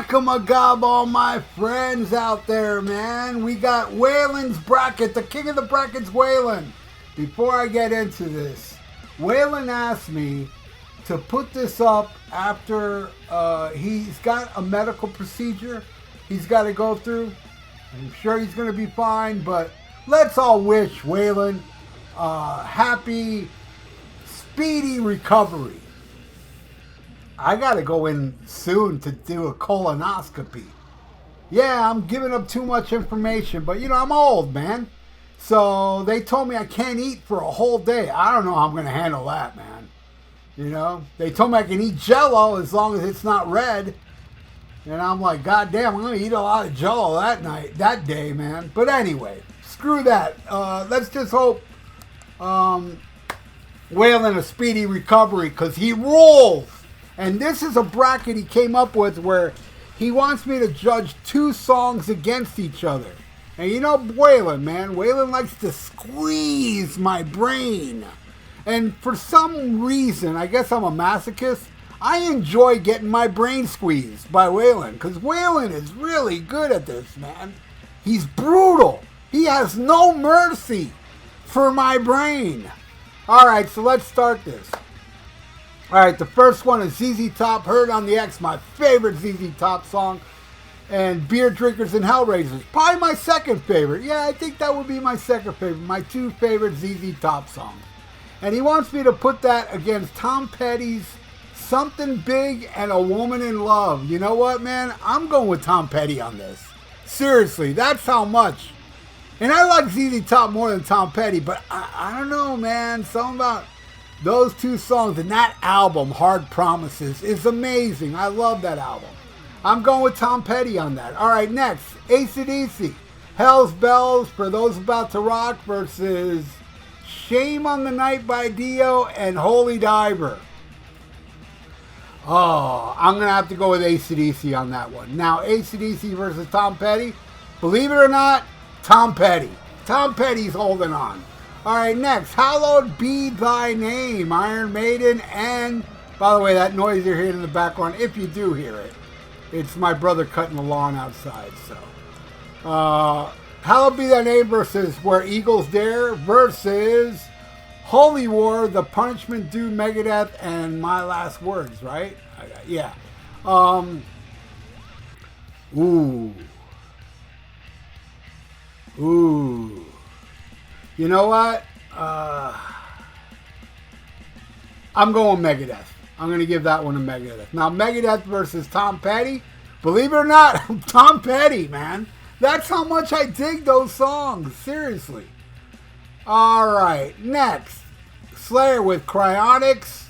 Whack-a-ma-gob, all my friends out there, man. We got Waylon's bracket, the king of the brackets, Waylon. Before I get into this, Waylon asked me to put this up after he's got a medical procedure he's got to go through. I'm sure he's going to be fine, but let's all wish Waylon happy, speedy recovery. I got to go in soon to do a colonoscopy. Yeah, I'm giving up too much information, but I'm old, man. So they told me I can't eat for a whole day. I don't know how I'm going to handle that, man. They told me I can eat Jell-O as long as it's not red. And I'm like, God damn, I'm going to eat a lot of Jell-O that day, man. But anyway, screw that. Let's just hope Waylon a speedy recovery, because he rules. And this is a bracket he came up with where he wants me to judge two songs against each other. And Waylon, man, Waylon likes to squeeze my brain. And for some reason, I guess I'm a masochist, I enjoy getting my brain squeezed by Waylon. Because Waylon is really good at this, man. He's brutal. He has no mercy for my brain. All right, so let's start this. All right, the first one is ZZ Top, Heard on the X, my favorite ZZ Top song. And Beer Drinkers and Hellraisers, probably my second favorite. Yeah, I think that would be my second favorite. My two favorite ZZ Top songs. And he wants me to put that against Tom Petty's Something Big and A Woman in Love. You know what, man? I'm going with Tom Petty on this. Seriously, that's how much. And I like ZZ Top more than Tom Petty, but I don't know, man. Something about those two songs and that album, Hard Promises, is amazing. I love that album. I'm going with Tom Petty on that. All right, next, AC/DC, Hell's Bells, For Those About to Rock versus Shame on the Night by Dio and Holy Diver. Oh, I'm going to have to go with AC/DC on that one. Now, AC/DC versus Tom Petty, believe it or not, Tom Petty. Tom Petty's holding on. All right, next, Hallowed Be Thy Name, Iron Maiden, and, by the way, that noise you're hearing in the background, if you do hear it, it's my brother cutting the lawn outside, so. Hallowed Be Thy Name versus Where Eagles Dare versus Holy War, The Punishment Due, Megadeth, and My Last Words, right? Yeah. Ooh. You know what? I'm going Megadeth. I'm going to give that one to Megadeth. Now, Megadeth versus Tom Petty. Believe it or not, Tom Petty, man. That's how much I dig those songs. Seriously. All right. Next. Slayer with Cryonics.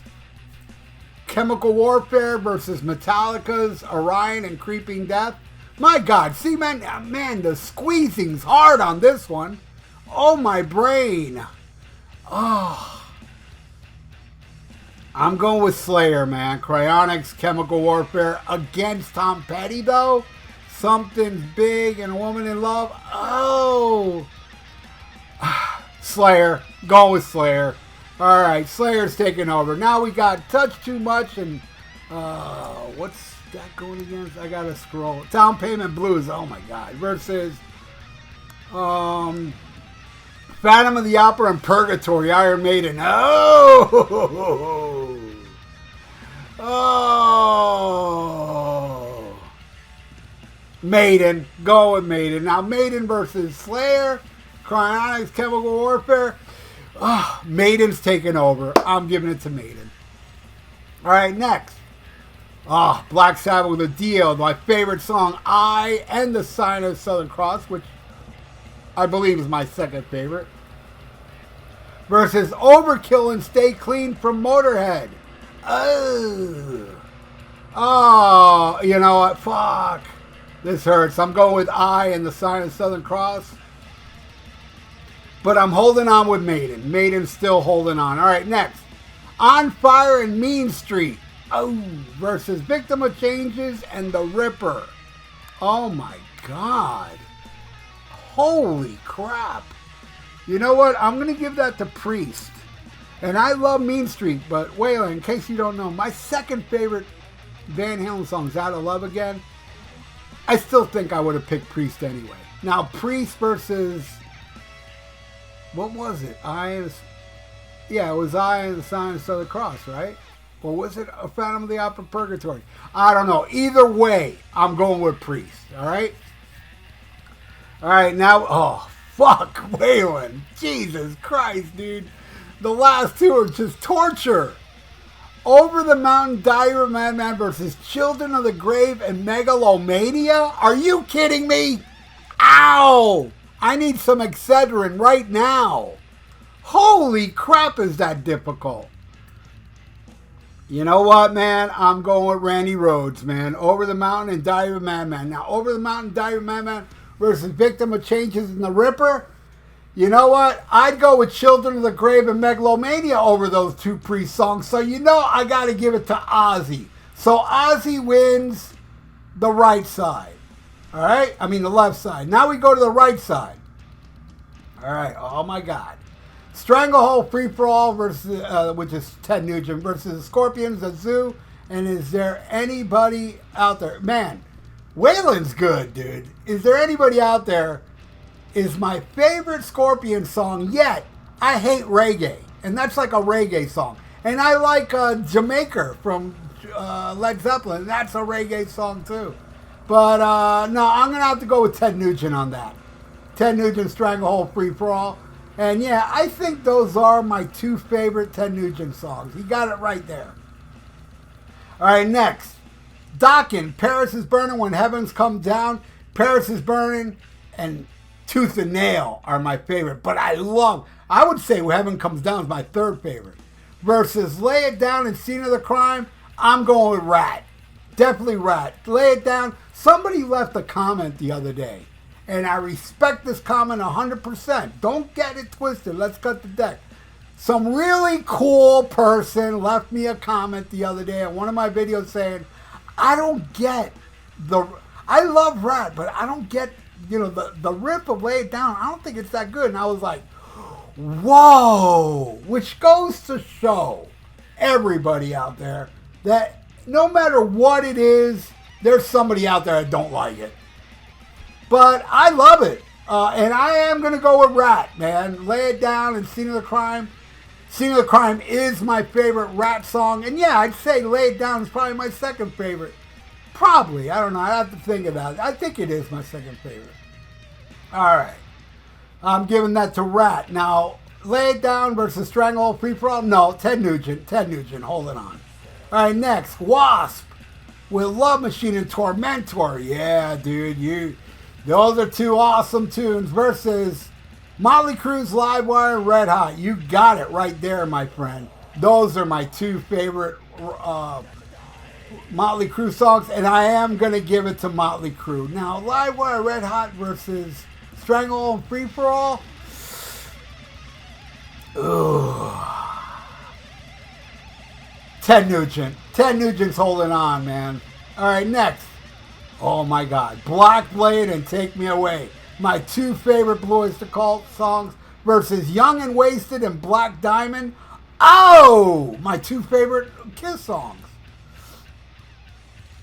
Chemical Warfare versus Metallica's Orion and Creeping Death. My God. See, man, the squeezing's hard on this one. Oh, my brain. Oh. I'm going with Slayer, man. Cryonics, Chemical Warfare against Tom Petty, though. Something Big and A Woman in Love. Oh. Slayer. Go with Slayer. All right, Slayer's taking over. Now we got Touch Too Much and what's that going against? I got to scroll. Down Payment Blues. Oh, my God. Versus Phantom of the Opera and Purgatory, Iron Maiden. Oh! Maiden. Go with Maiden. Now, Maiden versus Slayer, Cryonics, Chemical Warfare. Oh, Maiden's taking over. I'm giving it to Maiden. All right, next. Black Sabbath with a Dio, my favorite song, I, and the Sign of the Southern Cross, which I believe is my second favorite. Versus Overkill and Stay Clean from Motorhead. Oh, you know what? Fuck. This hurts. I'm going with I and the Sign of the Southern Cross. But I'm holding on with Maiden. Maiden's still holding on. All right, next. On Fire and Mean Street. Versus Victim of Changes and The Ripper. Oh, my God. Holy crap. You know what? I'm going to give that to Priest. And I love Mean Street, but Waylon, in case you don't know, my second favorite Van Halen song is Out of Love Again. I still think I would have picked Priest anyway. Now, Priest versus... What was it? Yeah, it was I and the Silence of the Cross, right? Or was it a Phantom of the Opera Purgatory? I don't know. Either way, I'm going with Priest, all right? All right, now... Oh, fuck, Waylon. Jesus Christ, dude. The last two are just torture. Over the Mountain, Dire Madman versus Children of the Grave and Megalomania? Are you kidding me? Ow! I need some Excedrin right now. Holy crap, is that difficult? You know what, man? I'm going with Randy Rhoads, man. Over the Mountain and Dire Madman. Now, Over the Mountain, Dire Madman versus Victim of Changes in the Ripper. You know what? I'd go with Children of the Grave and Megalomania over those two Priest songs. So you know I got to give it to Ozzy. So Ozzy wins the right side. All right? I mean the left side. Now we go to the right side. All right. Oh, my God. Stranglehold Free For All versus, which is Ted Nugent, versus the Scorpions, the Zoo. And is there anybody out there? Man, Waylon's good, dude. Is there anybody out there? Is my favorite Scorpion song yet. I hate reggae. And that's like a reggae song. And I like Jamaica from Led Zeppelin. That's a reggae song too. But no, I'm going to have to go with Ted Nugent on that. Ted Nugent, Stranglehold Free For All. And yeah, I think those are my two favorite Ted Nugent songs. He got it right there. All right, next. Dokken, Paris is Burning When Heavens Come Down. Paris is Burning and Tooth and Nail are my favorite, but I would say Heaven Comes Down is my third favorite. Versus Lay It Down and Scene of the Crime, I'm going with Rat. Definitely Rat. Lay It Down. Somebody left a comment the other day, and I respect this comment 100%. Don't get it twisted. Let's cut the deck. Some really cool person left me a comment the other day on one of my videos saying, I don't get I love Rat, but I don't get the riff of Lay It Down. I don't think it's that good. And I was like, whoa, which goes to show everybody out there that no matter what it is, there's somebody out there that don't like it. But I love it. And I am going to go with Rat, man. Lay It Down and Scene of the Crime. Scene of the Crime is my favorite Rat song. And yeah, I'd say Lay It Down is probably my second favorite. Probably. I don't know. I have to think about it. I think it is my second favorite. All right. I'm giving that to Rat. Now, Lay It Down versus Stranglehold Free For All. No, Ted Nugent. Ted Nugent. Hold it on. All right, next. Wasp with Love Machine and Tormentor. Yeah, dude. Those are two awesome tunes versus Motley Crue's Livewire and Red Hot. You got it right there, my friend. Those are my two favorite Motley Crue songs, and I am going to give it to Motley Crue. Now, Livewire, Red Hot versus Stranglehold and Free For All. Ooh. Ted Nugent. Ted Nugent's holding on, man. All right, next. Oh, my God. Black Blade and Take Me Away. My two favorite Blue Oyster Cult songs versus Young and Wasted and Black Diamond. Oh, my two favorite Kiss songs.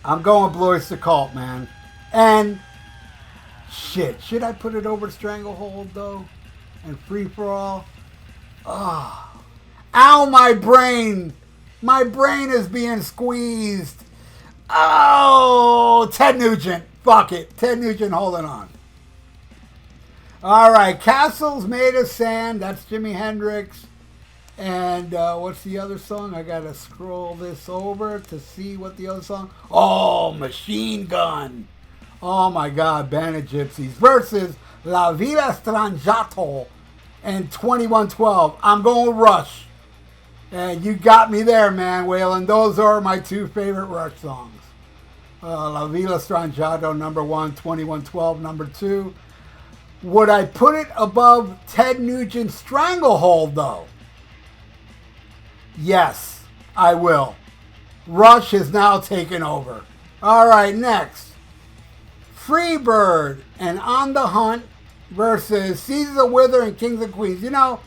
I'm going Blue Oyster Cult, man. And shit, should I put it over Stranglehold though? And Free For All? Oh. Ow, my brain. My brain is being squeezed. Oh, Ted Nugent. Fuck it. Ted Nugent holding on. All right, Castles Made of Sand. That's Jimi Hendrix. And what's the other song? I got to scroll this over to see what the other song. Oh, Machine Gun. Oh, my God. Band of Gypsies versus La Villa Strangiato and 2112. I'm going with Rush. And you got me there, man, Waylon. Those are my two favorite Rush songs. La Villa Strangiato, number 1. 2112, number 2. Would I put it above Ted Nugent's Stranglehold, though? Yes, I will. Rush is now taken over. All right, next. Freebird and On the Hunt versus Seasons of Wither and Kings and Queens. You know,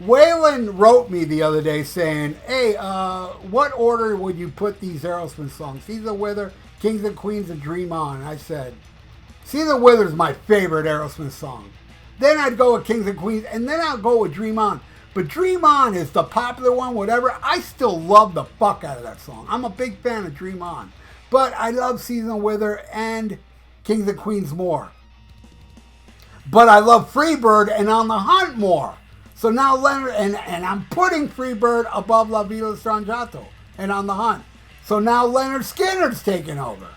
Waylon wrote me the other day saying, hey, what order would you put these Aerosmith songs? Seasons of Wither, Kings and Queens, and Dream On. I said, Season Wither is my favorite Aerosmith song. Then I'd go with Kings and Queens, and then I'll go with Dream On. But Dream On is the popular one, whatever. I still love the fuck out of that song. I'm a big fan of Dream On. But I love Season Wither and Kings and Queens more. But I love Freebird and On the Hunt more. So now Leonard, and I'm putting Freebird above La Vida Strangiato and On the Hunt. So now Leonard Skinner's taking over.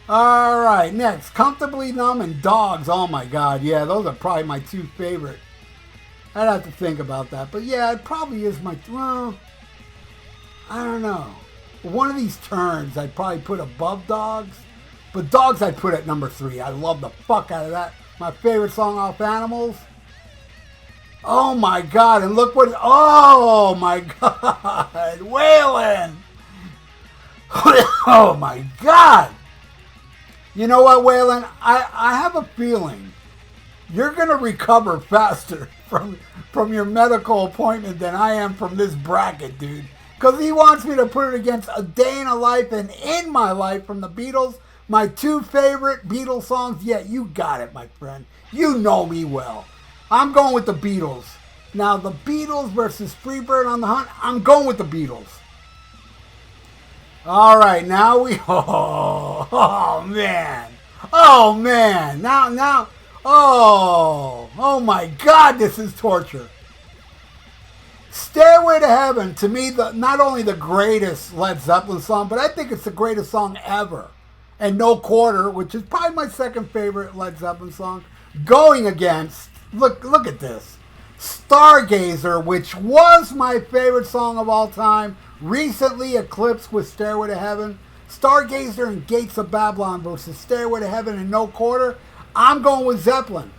All right, next, Comfortably Numb and Dogs. Oh my God, yeah, those are probably my two favorite. I'd have to think about that. But yeah, it probably is my, well, I don't know. One of these turns I'd probably put above Dogs. But Dogs I'd put at number 3. I love the fuck out of that. My favorite song off Animals. Oh my God, and look what, oh my God, Waylon. Oh my God. You know what, Waylon? I have a feeling you're going to recover faster from your medical appointment than I am from this bracket, dude. Because he wants me to put it against A Day in a Life and In My Life from the Beatles. My two favorite Beatles songs. Yeah, you got it, my friend. You know me well. I'm going with the Beatles. Now, the Beatles versus Freebird On the Hunt. I'm going with the Beatles. All right, now we... Oh, man. Oh, man. Now... Oh my God, this is torture. Stairway to Heaven, to me, not only the greatest Led Zeppelin song, but I think it's the greatest song ever. And No Quarter, which is probably my second favorite Led Zeppelin song, going against, look at this, Stargazer, which was my favorite song of all time, recently eclipsed with Stairway to Heaven. Stargazer and Gates of Babylon versus Stairway to Heaven and No Quarter. I'm going with Zeppelin.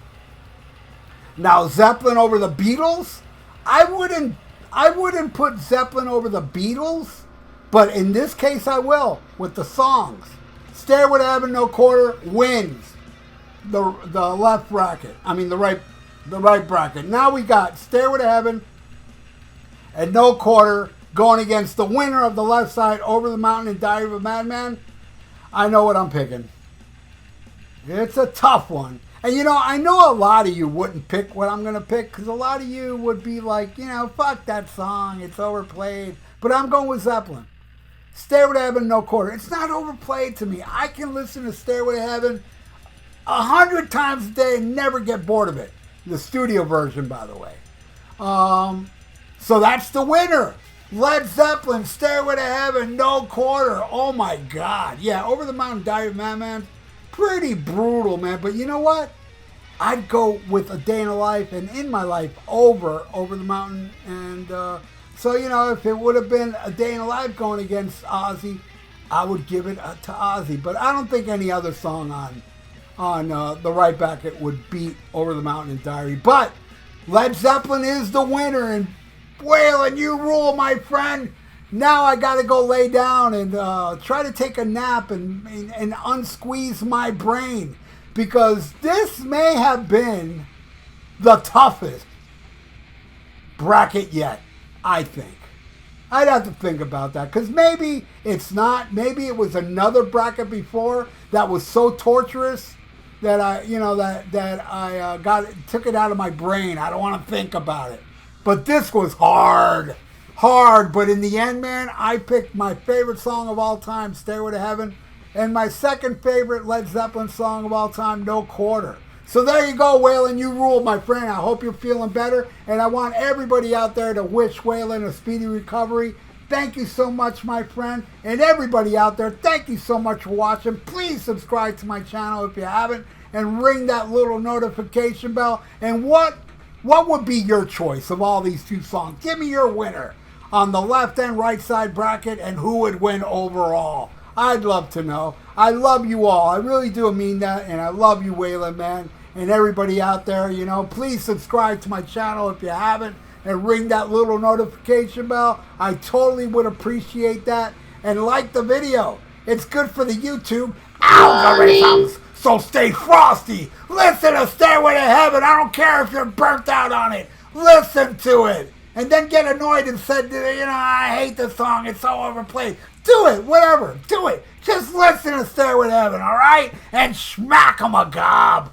Now, Zeppelin over the Beatles? I wouldn't put Zeppelin over the Beatles, but in this case I will, with the songs. Stairway to Heaven, No Quarter wins the left bracket. I mean the right bracket. Now we got Stairway to Heaven and No Quarter going against the winner of the left side, Over the Mountain and Diary of a Madman. I know what I'm picking. It's a tough one. And you know, I know a lot of you wouldn't pick what I'm going to pick because a lot of you would be like, you know, fuck that song, it's overplayed. But I'm going with Zeppelin. Stairway to Heaven, No Quarter. It's not overplayed to me. I can listen to Stairway to Heaven 100 times a day and never get bored of it. The studio version, by the way. So that's the winner. Led Zeppelin, Stairway to Heaven, No Quarter. Oh my God. Yeah, Over the Mountain, Diary of a Madman. Pretty brutal, man. But you know what? I'd go with A Day in a Life and In My Life over the Mountain. And so, you know, if it would have been A Day in a Life going against Ozzy, I would give it to Ozzy. But I don't think any other song on the right bracket would beat Over the Mountain and Diary. But Led Zeppelin is the winner. And Waylon, you rule, my friend. Now I got to go lay down and try to take a nap and unsqueeze my brain, because this may have been the toughest bracket yet, I think. I'd have to think about that, because maybe it's not. Maybe it was another bracket before that was so torturous that I took it out of my brain. I don't want to think about it. But this was hard. But in the end, man, I picked my favorite song of all time, Stairway to Heaven, and my second favorite Led Zeppelin song of all time, No Quarter. So there you go, Waylon, you rule, my friend. I hope you're feeling better, and I want everybody out there to wish Waylon a speedy recovery. Thank you so much, my friend, and everybody out there, thank you so much for watching. Please subscribe to my channel if you haven't, and ring that little notification bell. And what would be your choice of all these two songs? Give me your winner on the left and right side bracket, and who would win overall. I'd love to know. I love you all. I really do mean that, and I love you, Waylon, man. And everybody out there, you know, please subscribe to my channel if you haven't, and ring that little notification bell. I totally would appreciate that. And like the video. It's good for the YouTube algorithms. So stay frosty. Listen to Stairway to Heaven. I don't care if you're burnt out on it. Listen to it. and then get annoyed and said, I hate this song, it's so overplayed. Do it, whatever, do it. Just listen to Stairway to Heaven, all right? And smack 'em a gob.